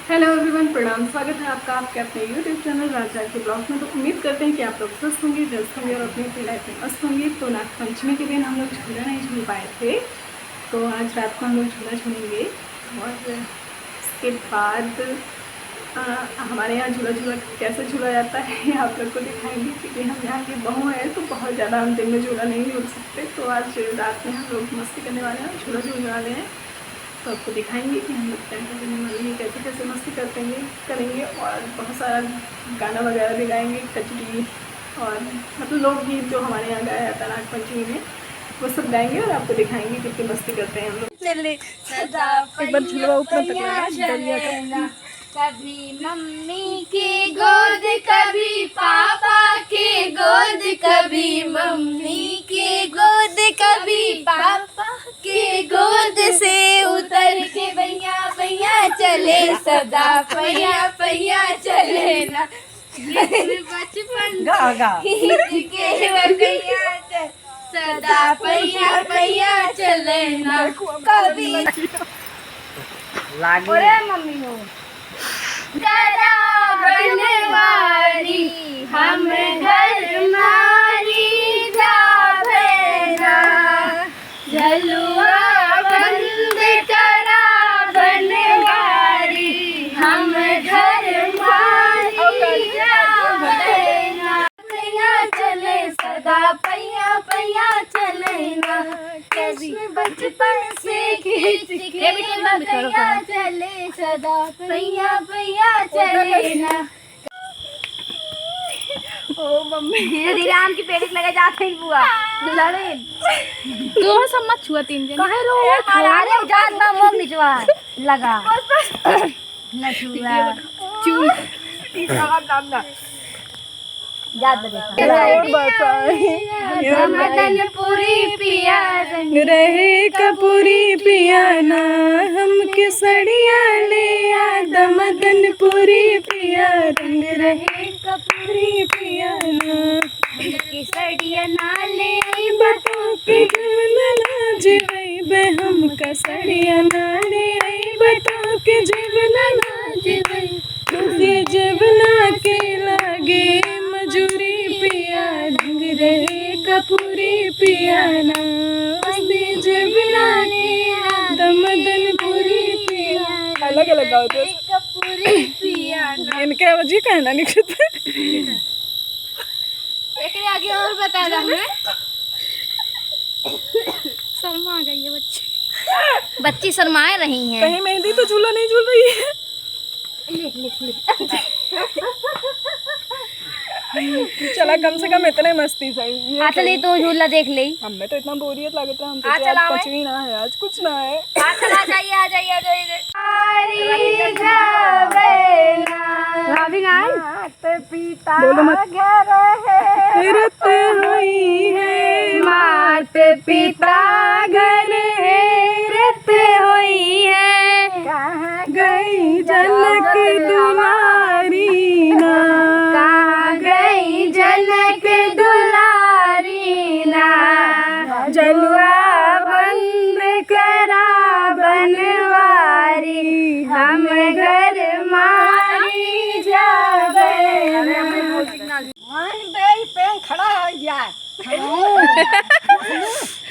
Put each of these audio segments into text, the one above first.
Hello everyone, प्रणाम। स्वागत है आपका आपके अपने यूट्यूब चैनल राजा के ब्लॉग में। तो उम्मीद करते हैं कि आप लोग स्वस्थ होंगे, व्यस्त होंगे और अपनी अपनी लाइफ में मस्त होंगे। तो नागपंचमी के दिन हम लोग झूला नहीं झूल पाए थे, तो आज रात को हम लोग झूला झूलेंगे। और इसके बाद हमारे यहाँ झूला कैसे झूला जाता है आप लोग को दिखाएंगे, क्योंकि हम यहाँ की बहू हैं तो बहुत ज़्यादा हम दिन में झूला नहीं झूल सकते। तो आज रात में हम लोग मस्ती करने वाले हैं, झूला झूलने वाले हैं। तो आपको दिखाएंगे कि हम लोग क्या क्या करने वाले हैं, कैसे कैसे मस्ती करेंगे और बहुत सारा गाना वगैरह भी गाएंगे, कचरी और मतलब लोकगीत जो हमारे यहाँ गाया जाता है नागपंचमी में, वो सब गाएंगे और आपको दिखाएंगे कितनी मस्ती करते हैं हम लोग। एक बार झुलवा ऊपर तक लगा, कभी मम्मी की गोद, कभी पापा की गोद, कभी मम्मी की गोद, कभी पापा की गोद से उतर के भैया भैया चले सदा, भैया भैया चले ना बचपन के भैया सदा, भैया भैया चले ना कभी। अरे मम्मी हो गला बनवारी हम घर मारी जावेना, झलुआ बंद करा बनवारी हम घर मारी जावेना, पैया चले सदा, पैया पैया चले ना कृष्ण बचपन से खींच के पैया चले सदा, पैया पैया चले ना। ओ मम्मी यदि राम की पेड़ लगे जाते ही बुआ लड़े तो सब मत छुआ तीन जन कहे रो अरे जान ना मोग निचवा लगा न छुआ चू तीसरा काम ना याद मदन पूरी पिया रंग रहे कपूरी पियाना, हम केसरिया ले याद मदन पूरी पिया रंग रहे कपूरी पियाना, केसरिया नाले बतो के जीवन नाजिवई बे हम कसरिया नाले बतो के जीवन नाजिवई, तुझे जीवना के लागे मजूरी पिया रंग रहे कपूरी पियाना, उसे जीवना ने मदन पूरी पिया। अलग अलग गाओ तो कपूरी पियाना इनके वजह कहना नहीं करते। एक आगे और बता रहा हूँ शर्मा आ गई है बच्ची शर्माए रही हैं। कहीं मेहंदी तो झूला नहीं झूल रही है। चला कम से कम इतने मस्ती सही। चलिए तो झूला देख ले। हमें तो इतना बोरियत लगता है, हम तो आज कुछ भी ना है, आज कुछ ना है। चला जाइए आ जाइए आ जाइए। बोलो मत। रत हुई है मात पिता घर है, रत हुई है कहाँ गई जनक दुलारी ना, कहाँ गई जनक दुलारी ना, जलवा बंद करा बनवारी हम घर मारी जावे। खड़ा हो गया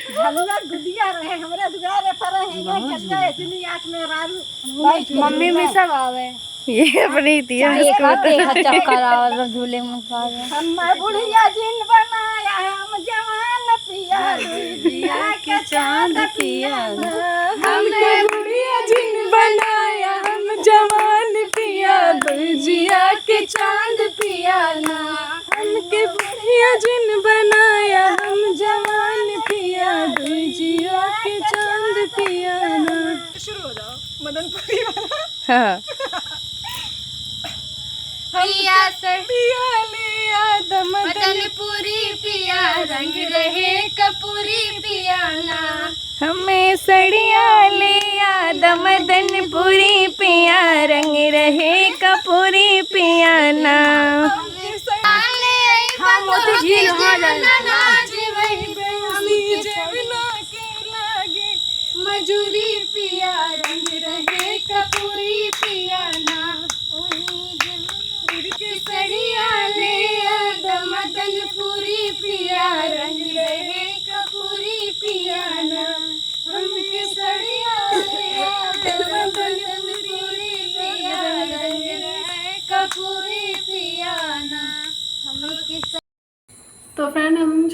झलुआ गुदिया रहे हमरे दुआरे पर है इसलिए आठ में रारू मम्मी में सब आवे ये अपनी थी चक्कर और झूले में हम बुढ़िया जिन बनाया हम जवान पिया दुनिया के चांद पिया, हमने बुढ़िया जिन बनाया हम जवान पिया दुजिया के चांद पियाना, हमके बुढ़िया जिन बनाया हम जवान पिया दुजिया के चांद पियाना। शुरू हो जाओ मदनपुरी वाला। हाँ पिया पिया लिया मदन पूरी पिया रंग रहे कपूरी पियाना, हमें सड़िया ले याद मदन पूरी पिया रंग रहे कपूरी पियाना, हम झील मजूरी पिया रंग रहे कपूरी पियाना,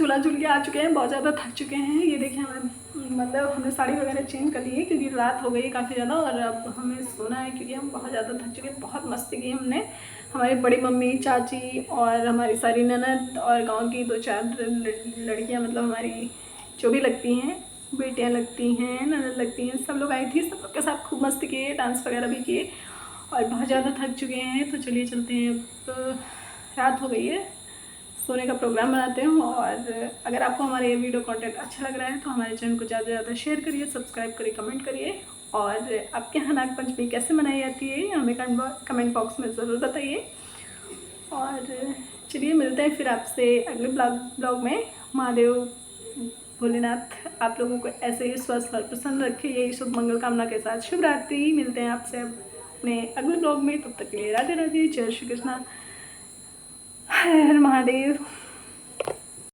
झूला झूल के आ चुके हैं, बहुत ज़्यादा थक चुके हैं। ये देखिए हमें मतलब हमने साड़ी वगैरह चेंज कर ली है क्योंकि रात हो गई काफ़ी ज़्यादा और अब हमें सोना है क्योंकि हम बहुत ज़्यादा थक चुके हैं। बहुत मस्ती की हमने, हमारी बड़ी मम्मी, चाची और हमारी सारी ननद और गांव की 2-4 लड़कियां, मतलब हमारी जो भी लगती हैं, बेटियां लगती हैं, ननद लगती हैं, सब लोग आई थी। सब लोग के साथ खूब मस्ती किए, डांस वगैरह भी किए और बहुत ज़्यादा थक चुके हैं। तो चलिए चलते हैं, अब रात हो गई है, सोने का प्रोग्राम बनाते हैं। और अगर आपको हमारा ये वीडियो कंटेंट अच्छा लग रहा है तो हमारे चैनल को ज़्यादा से ज़्यादा शेयर करिए, सब्सक्राइब करिए, कमेंट करिए। और आपके यहाँ नाग पंचमी कैसे मनाई जाती है हमें कमेंट बॉक्स में ज़रूर बताइए। और चलिए मिलते हैं फिर आपसे अगले ब्लॉग में। महादेव भोलेनाथ आप लोगों को ऐसे ही स्वस्थ और प्रसन्न रखे, यही शुभ मंगल कामना के साथ शुभ रात्रि। मिलते हैं आपसे अपने अगले ब्लॉग में, तब तक के लिए राधे राधे, जय श्री कृष्णा, हर हर महादेव।